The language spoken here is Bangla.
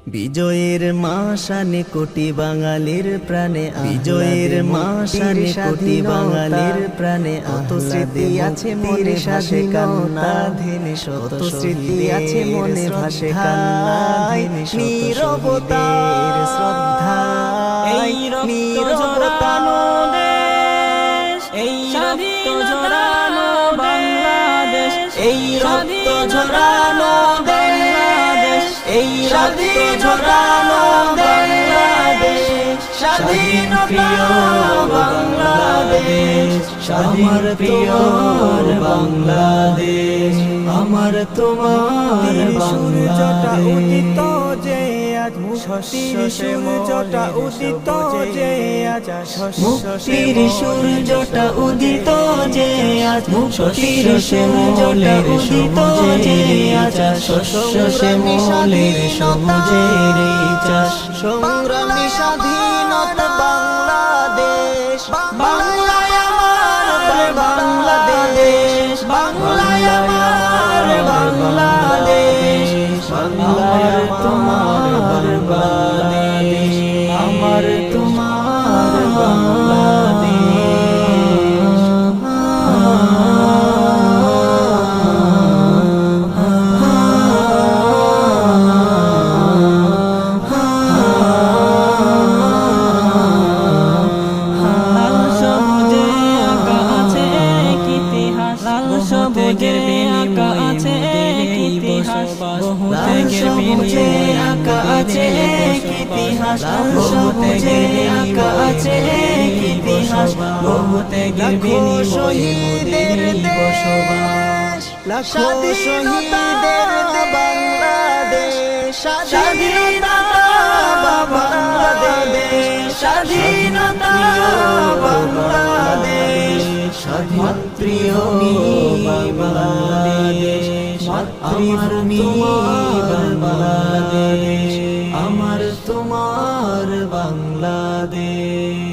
বিজয়ের মাসানে কোটি বাঙালির প্রাণে, বিজয়ের মাসানে কোটি বাঙালির প্রাণে, কত স্মৃতি আছে মনে ভাসে কান্নাধীনে, শত স্মৃতি আছে মনে ভাসে কান্নাধীনে, নীরবতার শ্রদ্ধা, এই নীরবতানো দেশ, এই রক্ত ঝরানো বাংলাদেশ, এই রক্ত ঝরানো দেশ, এই রক্ত ঝরানো বাংলাদেশ, স্বাধীনতা বাংলাদেশ, আমার প্রিয় বাংলাদেশ, আমার তোমার সূর্যটা উদিত যে আজ, সূর্যটা উদিত যে আজ, মুক্তির সূর্যটা উদিত যে আজ, মুক্তির সূর্যটা উদিত যে আজ, শস্য শ্যামলের সবুজের চাষ, সংগ্রামী স্বাধীনতা বাংলাদেশ, বাংলায় আমার বাংলাদেশ, বাংলায় আমার বাংলাদেশ, বাংলার তোমার বাংলাদেশ, আমার তোমার বাংলাদেশ। সবুজের আঁকা আছে ইতিহাস, সবুজে আঁকা আছে ইতিহাস, সবুজে আঁকা আছে ইতিহাস, বহুতে লাখো শহীদের বসবাস, লাখো শহীদের বাংলাদেশ, স্বাধীনতা বাংলাদেশ, স্বাধীনতা বাংলাদেশ, মাতৃভূমি বাংলাদেশ, মাতৃভূমি বাংলাদেশ, আমার তোমার বাংলাদেশ।